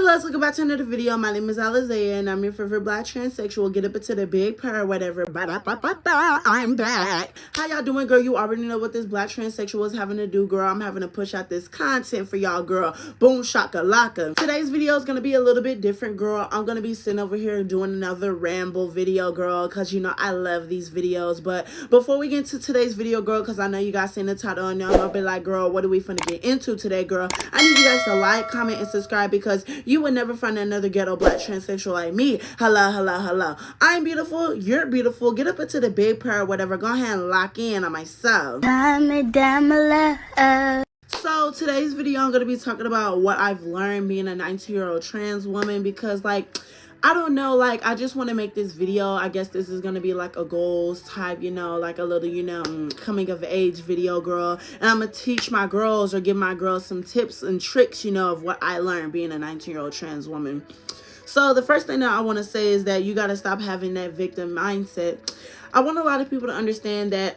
Let's look back to another video. My name is Alizaya and I'm your favorite black transsexual. Get up into the big purr, whatever. I'm back. How y'all doing, girl? You already know what this black transsexual is having to do, girl. I'm having to push out this content for y'all, girl. Boom shakalaka. Today's video is gonna be a little bit different, girl. I'm gonna be sitting over here doing another ramble video, girl, because you know I love these videos. But before we get into today's video, girl, because I know you guys seen the title and y'all be like, girl, what are we finna get into today, girl? I need you guys to like, comment, and subscribe because you would never find another ghetto black transsexual like me. Hello, hello, hello. I'm beautiful. You're beautiful. Get up into the big purr, whatever. Go ahead and lock in on myself. So today's video, I'm going to be talking about what I've learned being a 19-year-old trans woman because, like, I don't know, like, I just want to make this video. I guess this is going to be like a goals type, you know, like a little, you know, coming of age video, girl. And I'm going to teach my girls or give my girls some tips and tricks, you know, of what I learned being a 19-year-old trans woman. So the first thing that I want to say is that you got to stop having that victim mindset. I want a lot of people to understand that,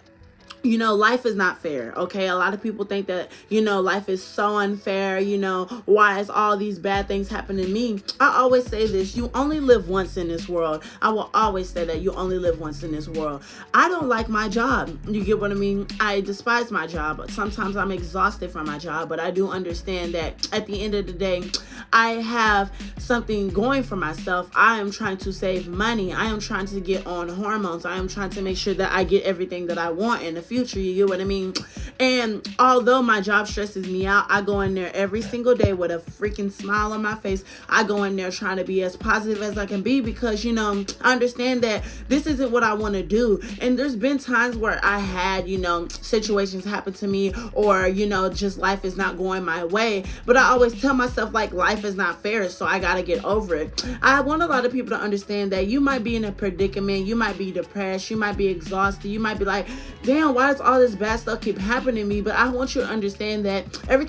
you know, life is not fair, okay? A lot of people think that, you know, life is so unfair, you know, why is all these bad things happening to me? I always say this, you only live once in this world. I will always say that you only live once in this world. I don't like my job. You get what I mean? I despise my job. Sometimes I'm exhausted from my job, but I do understand that at the end of the day, I have something going for myself. I am trying to save money. I am trying to get on hormones. I am trying to make sure that I get everything that I want in the future. You get what I mean? And although my job stresses me out, I go in there every single day with a freaking smile on my face. I go in there trying to be as positive as I can be because, you know, I understand that this isn't what I want to do. And there's been times where I had, you know, situations happen to me or, you know, just life is not going my way. But I always tell myself, like, life is not fair, so I got to get over it. I want a lot of people to understand that you might be in a predicament. You might be depressed. You might be exhausted. You might be like, damn, why does all this bad stuff keep happening to me? But I want you to understand that every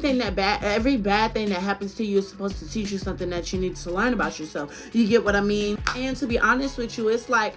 bad thing that happens to you is supposed to teach you something that you need to learn about yourself. You get what I mean? And to be honest with you, it's like,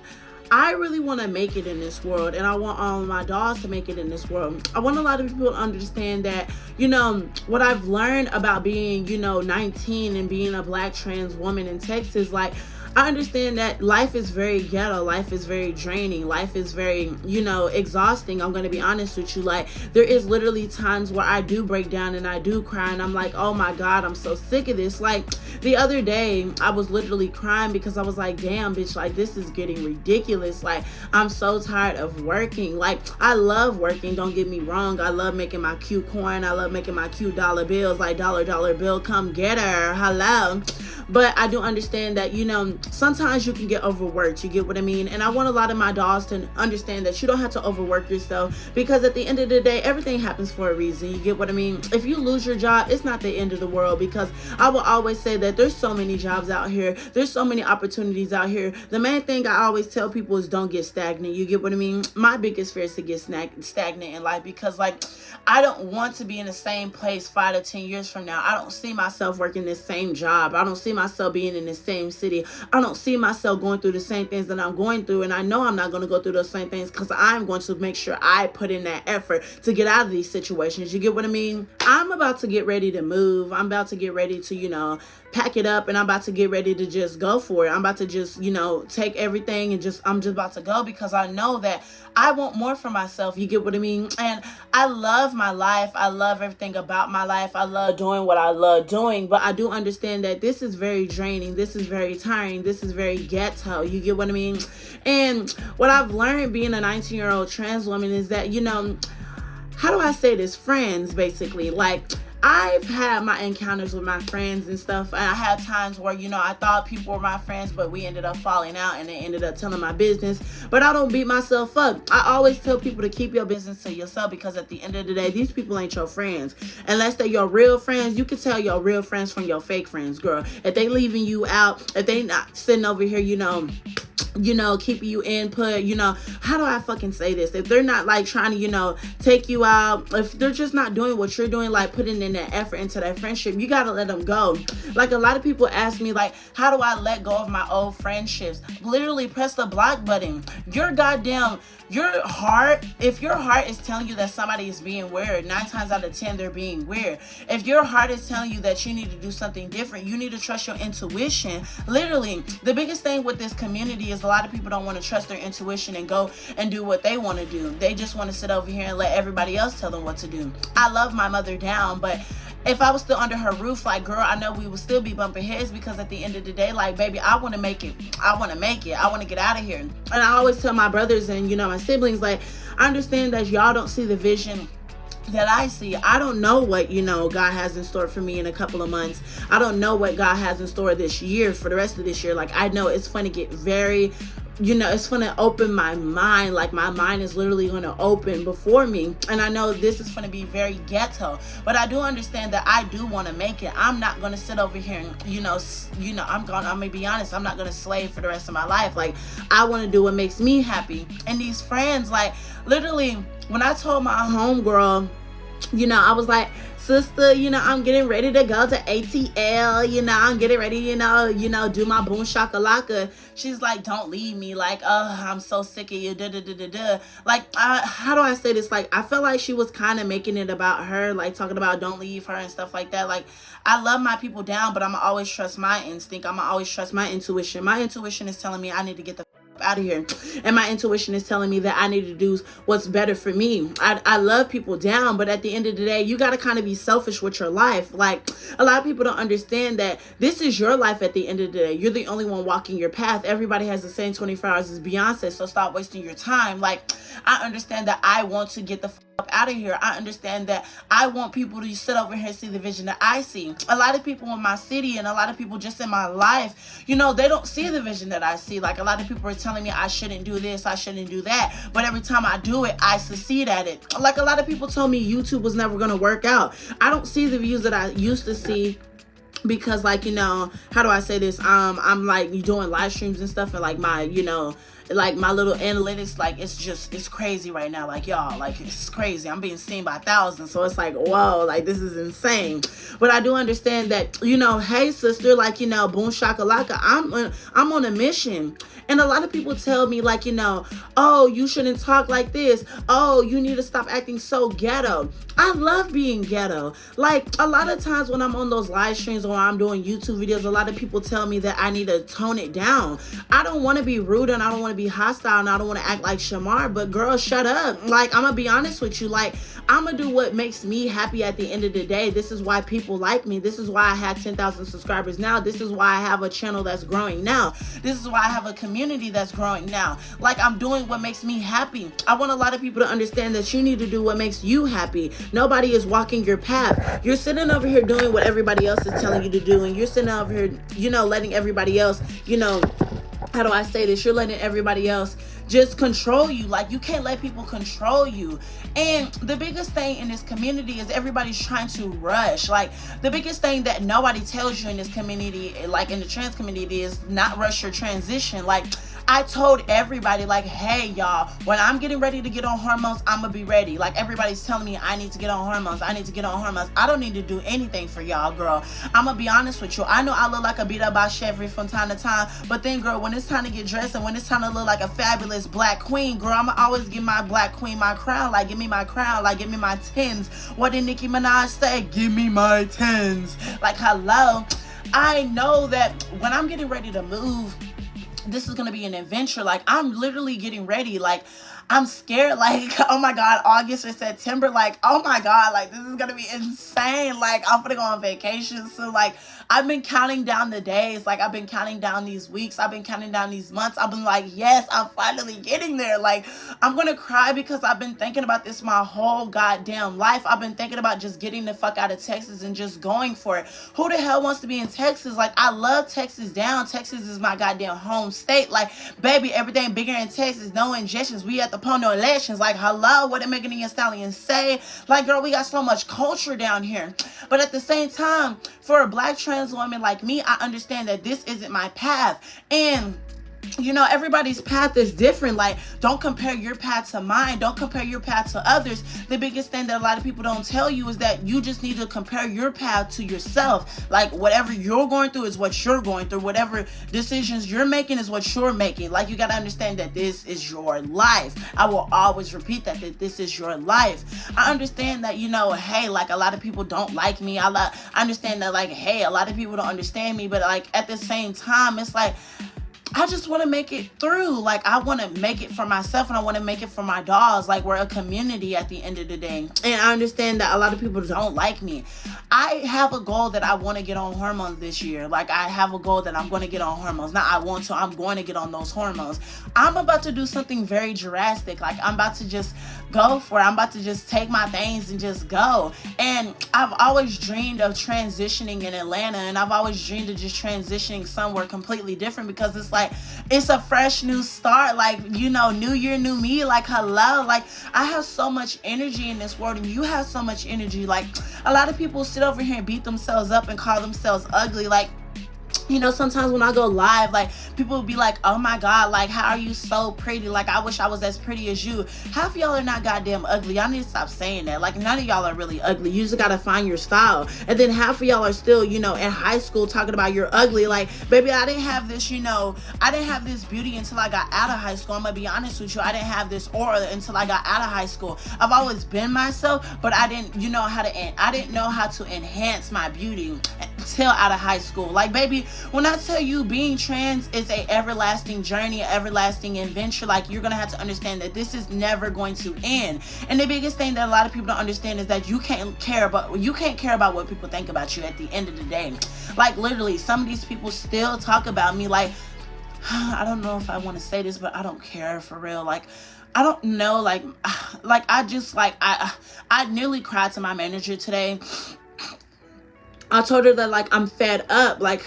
I really want to make it in this world, and I want all of my dogs to make it in this world. I want a lot of people to understand that, you know, what I've learned about being, you know, 19 and being a black trans woman in Texas, like, I understand that life is very ghetto. Life is very draining. Life is very, you know, exhausting. I'm going to be honest with you. Like, there is literally times where I do break down and I do cry and I'm like, oh my God, I'm so sick of this. Like, the other day, I was literally crying because I was like, damn, bitch, like, this is getting ridiculous. Like, I'm so tired of working. Like, I love working. Don't get me wrong. I love making my cute coin. I love making my cute dollar bills. Like, dollar bill, come get her. Hello. But I do understand that, you know, sometimes you can get overworked. You get what I mean? And I want a lot of my dogs to understand that you don't have to overwork yourself because at the end of the day, everything happens for a reason. You get what I mean? If you lose your job, it's not the end of the world because I will always say that there's so many jobs out here. There's so many opportunities out here. The main thing I always tell people is don't get stagnant. You get what I mean? My biggest fear is to get stagnant in life because, like, I don't want to be in the same place 5 to 10 years from now. I don't see myself working this same job. I don't see myself being in the same city. I don't see myself going through the same things that I'm going through, and I know I'm not going to go through those same things because I'm going to make sure I put in that effort to get out of these situations. You get what I mean? I'm about to get ready to move. I'm about to get ready to, you know, pack it up, and I'm about to get ready to just go for it. I'm about to just, you know, take everything and I'm just about to go because I know that I want more for myself. You get what I mean? And I love my life. I love everything about my life. I love doing what I love doing, but I do understand that this is very draining. This is very tiring. This is very ghetto. You get what I mean? And what I've learned being a 19-year-old trans woman is that, you know, how do I say this? Friends, basically. Like, I've had my encounters with my friends and stuff, and I had times where, you know, I thought people were my friends, but we ended up falling out and they ended up telling my business. But I don't beat myself up. I always tell people to keep your business to yourself because at the end of the day, these people ain't your friends. Unless they're your real friends, you can tell your real friends from your fake friends, girl. If they leaving you out, if they not sitting over here, you know, keeping you input, how do I fucking say this? If they're not like trying to, take you out, if they're just not doing what you're doing, like putting in that effort into that friendship, you gotta let them go. Like a lot of people ask me, like, how do I let go of my old friendships? Literally press the block button. If your heart is telling you that somebody is being weird, 9 times out of 10 they're being weird. If your heart is telling you that you need to do something different, you need to trust your intuition. Literally, the biggest thing with this community is a lot of people don't want to trust their intuition and go and do what they want to do. They just want to sit over here and let everybody else tell them what to do. I love my mother down, but if I was still under her roof, like, girl, I know we would still be bumping heads, because at the end of the day, like, baby, I want to make it. I want to get out of here. And I always tell my brothers and, my siblings, like, I understand that y'all don't see the vision that I see. I don't know what, God has in store for me in a couple of months. I don't know what God has in store this year, for the rest of this year. Like, I know it's going to get very, it's going to open my mind. Like, my mind is literally going to open before me. And I know this is going to be very ghetto, but I do understand that I do want to make it. I'm not going to sit over here and, I'm going to be honest, I'm not going to slave for the rest of my life. Like, I want to do what makes me happy. And these friends, like, literally, when I told my homegirl, I was like, sister, I'm getting ready to go to ATL, I'm getting ready, do my boom shakalaka. She's like, don't leave me. Like, I'm so sick of you. Like, how do I say this? Like, I felt like she was kind of making it about her, like talking about don't leave her and stuff like that. Like, I love my people down, but I'm going to always trust my instinct. I'm going to always trust my intuition. My intuition is telling me I need to get the out of here, and my intuition is telling me that I need to do what's better for me. I love people down, but at the end of the day, you got to kind of be selfish with your life. Like, a lot of people don't understand that this is your life. At the end of the day, you're the only one walking your path. Everybody has the same 24 hours as Beyonce, so stop wasting your time. Like, I understand that I want to get the up out of here. I understand that I want people to sit over here and see the vision that I see. A lot of people in my city and a lot of people just in my life, they don't see the vision that I see. Like, a lot of people are telling me I shouldn't do this, I shouldn't do that, but every time I do it, I succeed at it. Like, a lot of people told me YouTube was never going to work out. I don't see the views that I used to see, because, like, how do I say this? I'm like doing live streams and stuff, and like my, like my little analytics, like, it's crazy right now. Like, y'all, like, it's crazy. I'm being seen by thousands. So it's like, whoa, like, this is insane. But I do understand that, hey, sister, like, boom shakalaka, I'm on a mission. And a lot of people tell me, like, oh, you shouldn't talk like this. Oh, you need to stop acting so ghetto. I love being ghetto. Like, a lot of times when I'm on those live streams or I'm doing YouTube videos, a lot of people tell me that I need to tone it down. I don't want to be rude, and I don't want to be hostile, and I don't want to act like Shamar, but girl, shut up. Like, I'm going to be honest with you. Like, I'm going to do what makes me happy at the end of the day. This is why people like me. This is why I have 10,000 subscribers now. This is why I have a channel that's growing now. This is why I have a community that's growing now. Like, I'm doing what makes me happy. I want a lot of people to understand that you need to do what makes you happy. Nobody is walking your path. You're sitting over here doing what everybody else is telling you to do, and you're sitting over here, letting everybody else, how do I say this? You're letting everybody else just control you. Like, you can't let people control you. And the biggest thing in this community is everybody's trying to rush. Like, the biggest thing that nobody tells you in this community, like in the trans community, is not rush your transition. Like, I told everybody, like, hey, y'all, when I'm getting ready to get on hormones, I'm gonna be ready. Like, everybody's telling me I need to get on hormones. I need to get on hormones. I don't need to do anything for y'all, girl. I'm gonna be honest with you. I know I look like a beat up by Chevy from time to time, but then, girl, when it's time to get dressed and when it's time to look like a fabulous black queen, girl, I'm always give my black queen my crown. Like, give me my crown. Like, give me my tens. What did Nicki Minaj say? Give me my tens. Like, hello. I know that when I'm getting ready to move, this is going to be an adventure. Like, I'm literally getting ready. Like, I'm scared. Like, oh my God, August or September. Like, oh my God, like, this is going to be insane. Like, I'm going to go on vacation. So, like, I've been counting down the days. Like, I've been counting down these weeks. I've been counting down these months. I've been like, yes, I'm finally getting there. Like, I'm going to cry because I've been thinking about this my whole goddamn life. I've been thinking about just getting the fuck out of Texas and just going for it. Who the hell wants to be in Texas? Like, I love Texas down. Texas is my goddamn home state. Like, baby, everything bigger in Texas. No injections. We at the Pono elections. Like, hello, what did Megan Thee Stallion say? Like, girl, we got so much culture down here. But at the same time, for a black trans woman like me, I understand that this isn't my path. And you know, everybody's path is different. Like, don't compare your path to mine. Don't compare your path to others. The biggest thing that a lot of people don't tell you is that you just need to compare your path to yourself. Like, whatever you're going through is what you're going through. Whatever decisions you're making is what you're making. Like, you got to understand that this is your life. I will always repeat that this is your life. I understand that, you know, hey, like, a lot of people don't like me. I understand that, like, hey, a lot of people don't understand me. But, like, at the same time, it's like, I just want to make it through. Like, I want to make it for myself, and I want to make it for my dogs. Like, we're a community at the end of the day. And I understand that a lot of people don't like me. I have a goal that I want to get on hormones this year. Like, I have a goal that I'm going to get on hormones. Not I want to, I'm going to get on those hormones. I'm about to do something very drastic. Like, I'm about to just go for it. I'm about to just take my things and just go. And I've always dreamed of transitioning in Atlanta, and I've always dreamed of just transitioning somewhere completely different, because it's like, it's a fresh new start. Like, you know, new year, new me. Like, hello. Like, I have so much energy in this world, and you have so much energy. Like, a lot of people sit over here and beat themselves up and call themselves ugly. Like, you know, sometimes when I go live, like, people will be like, oh my God, like, how are you so pretty? Like, I wish I was as pretty as you. Half of y'all are not goddamn ugly. Y'all need to stop saying that. Like, none of y'all are really ugly. You just gotta find your style. And then half of y'all are still, you know, in high school talking about you're ugly. Like, baby, I didn't have this, you know, I didn't have this beauty until I got out of high school. I'm gonna be honest with you. I didn't have this aura until I got out of high school. I've always been myself, but I didn't, you know, I didn't know how to enhance my beauty until out of high school. Like, baby, when I tell you being trans is a everlasting journey, an everlasting adventure, like, you're gonna have to understand that this is never going to end. And the biggest thing that a lot of people don't understand is that you can't care about what people think about you at the end of the day. Like, literally, some of these people still talk about me like, I don't know if I want to say this, but I don't care, for real. Like, I don't know, like I just, like, I nearly cried to my manager today. I told her that, like, I'm fed up. Like,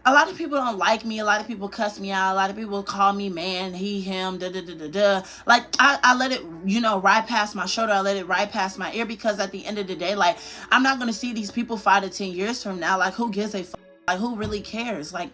a lot of people don't like me. A lot of people cuss me out. A lot of people call me man, he, him, da. Like, I let it, you know, ride past my shoulder. I let it ride past my ear, because at the end of the day, like, I'm not going to see these people 5 to 10 years from now. Like, who gives a fuck? Like, who really cares? Like,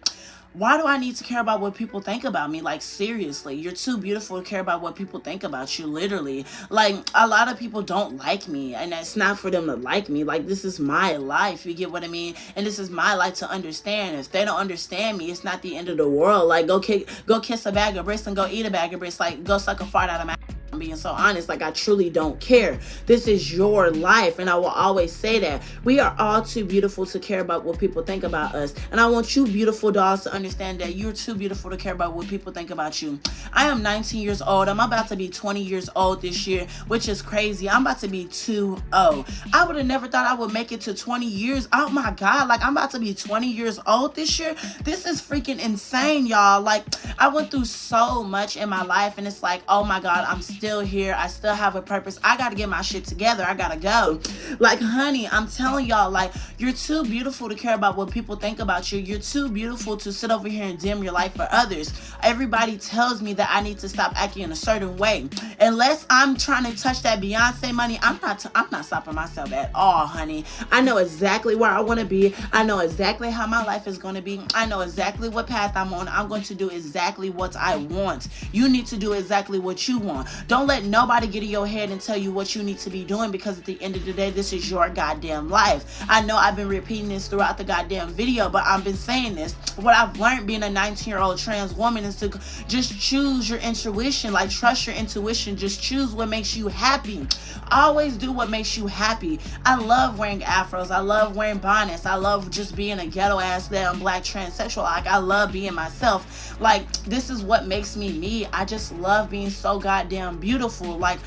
why do I need to care about what people think about me? Like, seriously, you're too beautiful to care about what people think about you, literally. Like, a lot of people don't like me, and it's not for them to like me. Like, this is my life, you get what I mean? And this is my life to understand. If they don't understand me, it's not the end of the world. Like, go kiss a bag of bricks and go eat a bag of bricks. Like, go suck a fart out of my... I'm being so honest. Like, I truly don't care. This is your life, and I will always say that. We are all too beautiful to care about what people think about us, and I want you beautiful dolls to understand that you're too beautiful to care about what people think about you. I am 19 years old. I'm about to be 20 years old this year, which is crazy. I'm about to be 20. I would have never thought I would make it to 20 years. Oh my God, like, I'm about to be 20 years old this year. This is freaking insane, y'all. Like, I went through so much in my life, and it's like, oh my God, I'm still here. I still have a purpose. I gotta get my shit together. I gotta go. Like, honey, I'm telling y'all, like, you're too beautiful to care about what people think about you. You're too beautiful to sit over here and dim your life for others. Everybody tells me that I need to stop acting in a certain way. Unless I'm trying to touch that Beyonce money, I'm not stopping myself at all, honey. I know exactly where I want to be. I know exactly how my life is going to be. I know exactly what path I'm on. I'm going to do exactly what I want. You need to do exactly what you want. Don't let nobody get in your head and tell you what you need to be doing, because at the end of the day, this is your goddamn life. I know I've been repeating this throughout the goddamn video, but I've been saying this. What I've learned being a 19-year-old trans woman is to just choose your intuition. Like, trust your intuition. Just choose what makes you happy. Always do what makes you happy. I love wearing afros. I love wearing bonnets. I love just being a ghetto ass damn black transsexual. Like, I love being myself. Like, this is what makes me me. I just love being so goddamn beautiful. Like,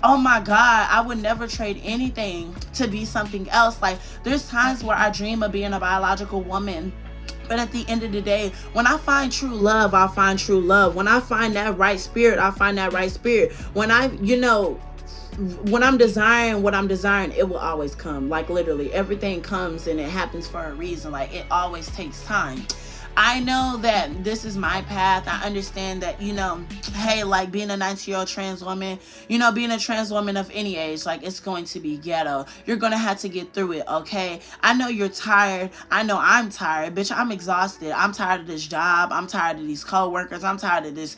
oh my God, I would never trade anything to be something else. Like, there's times where I dream of being a biological woman. But at the end of the day, when I find true love, I'll find true love. When I find that right spirit, I'll find that right spirit. When when I'm desiring what I'm desiring, it will always come. Like, literally, everything comes and it happens for a reason. Like, it always takes time. I know that this is my path. I understand that, hey, like being a 19-year-old trans woman, being a trans woman of any age, like it's going to be ghetto. You're going to have to get through it, okay? I know you're tired. I know I'm tired. Bitch, I'm exhausted. I'm tired of this job. I'm tired of these coworkers. I'm tired of this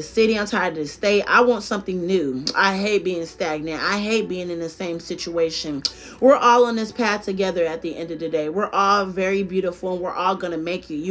city. I'm tired of this state. I want something new. I hate being stagnant. I hate being in the same situation. We're all on this path together at the end of the day. We're all very beautiful and we're all gonna make it.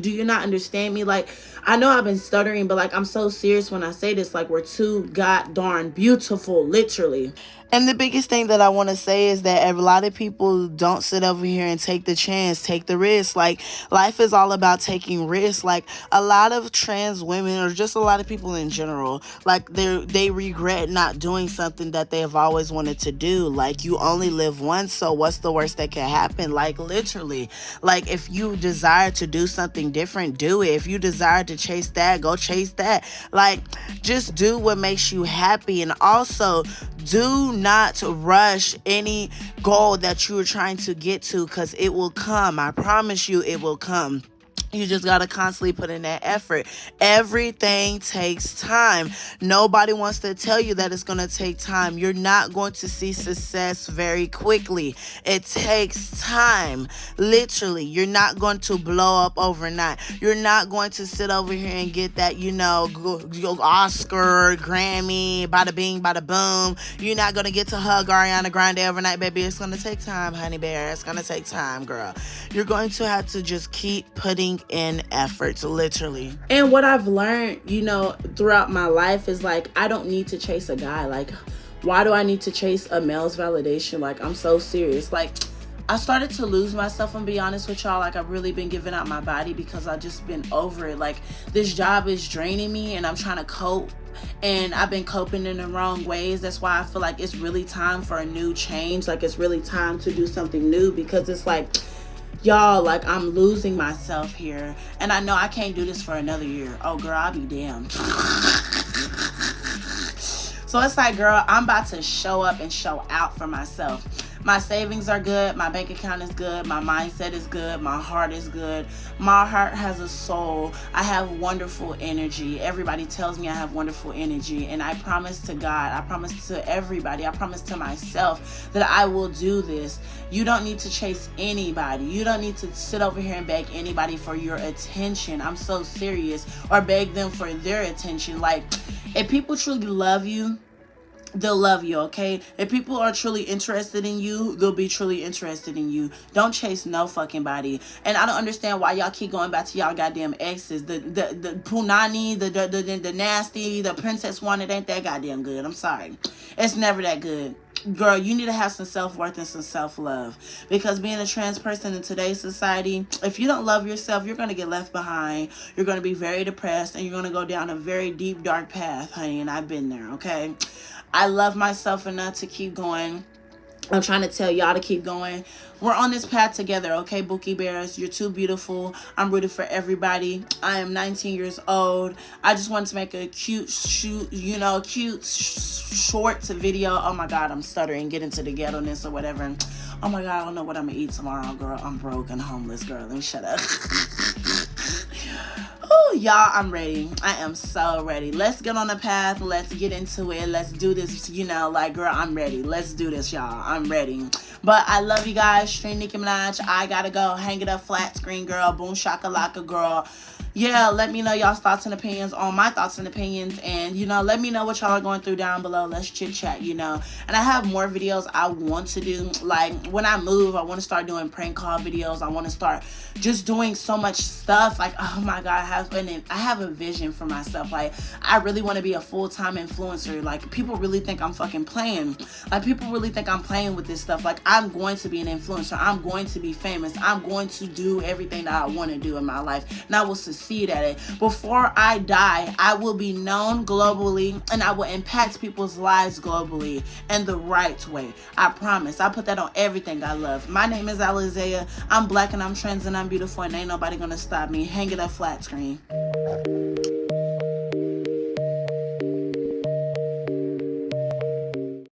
Do you not understand me? Like, I know I've been stuttering, but like I'm so serious when I say this. Like, we're too god darn beautiful, literally. And the biggest thing that I want to say is that a lot of people don't sit over here and take the chance, take the risk. Like, life is all about taking risks. Like, a lot of trans women, or just a lot of people in general, like they regret not doing something that they have always wanted to do. Like, you only live once, so what's the worst that can happen? Like, literally. Like, if you desire to do something different, do it. If you desire to chase that, go chase that. Like, just do what makes you happy. And also, do not rush any goal that you're trying to get to, because it will come. I promise you it will come. You just got to constantly put in that effort. Everything takes time. Nobody wants to tell you that it's going to take time. You're not going to see success very quickly. It takes time. Literally, you're not going to blow up overnight. You're not going to sit over here and get that, Oscar, Grammy, bada bing, bada boom. You're not going to get to hug Ariana Grande overnight, baby. It's going to take time, honey bear. It's going to take time, girl. You're going to have to just keep putting in efforts, literally. And what I've learned, throughout my life is like, I don't need to chase a guy. Like, why do I need to chase a male's validation? Like, I'm so serious. Like, I started to lose myself, and be honest with y'all. Like, I've really been giving out my body because I've just been over it. Like, this job is draining me and I'm trying to cope, and I've been coping in the wrong ways. That's why I feel like it's really time for a new change. Like, it's really time to do something new, because it's like, y'all, like, I'm losing myself here. And I know I can't do this for another year. Oh, girl, I'll be damned. So it's like, girl, I'm about to show up and show out for myself. My savings are good. My bank account is good. My mindset is good. My heart is good. My heart has a soul. I have wonderful energy. Everybody tells me I have wonderful energy. And I promise to God, I promise to everybody, I promise to myself that I will do this. You don't need to chase anybody. You don't need to sit over here and beg anybody for your attention. I'm so serious. Or beg them for their attention. Like, if people truly love you, they'll love you, okay? If people are truly interested in you, they'll be truly interested in you. Don't chase no fucking body. And I don't understand why y'all keep going back to y'all goddamn exes. The punani, the nasty, the princess one, it ain't that goddamn good. I'm sorry. It's never that good. Girl, you need to have some self-worth and some self-love, because being a trans person in today's society, if you don't love yourself, you're going to get left behind. You're going to be very depressed, and you're going to go down a very deep, dark path, honey, and I've been there, okay? I love myself enough to keep going. I'm trying to tell y'all to keep going. We're on this path together, okay, Bookie Bears? You're too beautiful. I'm rooting for everybody. I am 19 years old. I just wanted to make a cute short video. Oh my God, I'm stuttering. Get into the ghetto-ness or whatever. Oh my God, I don't know what I'm gonna eat tomorrow, girl. I'm broke and homeless, girl. Let me shut up. Oh, y'all, I'm ready. I am so ready. Let's get on the path. Let's get into it. Let's do this, girl, I'm ready. Let's do this, y'all. I'm ready. But I love you guys. Stream Nicki Minaj. I gotta go. Hang it up flat screen, girl. Boom shakalaka, girl. Yeah, let me know y'all's thoughts and opinions on my thoughts and opinions. And, let me know what y'all are going through down below. Let's chit chat, And I have more videos I want to do. Like, when I move, I want to start doing prank call videos. I want to start just doing so much stuff. Like, oh my God, I have a vision for myself. Like, I really want to be a full-time influencer. Like, people really think I'm fucking playing. Like, people really think I'm playing with this stuff. Like, I'm going to be an influencer. I'm going to be famous. I'm going to do everything that I want to do in my life. And I will succeed at it. Before I die, I will be known globally, and I will impact people's lives globally in the right way. I promise. I put that on everything I love. My name is Alizea. I'm black and I'm trans and I'm beautiful, and ain't nobody gonna stop me. Hang it up flat screen.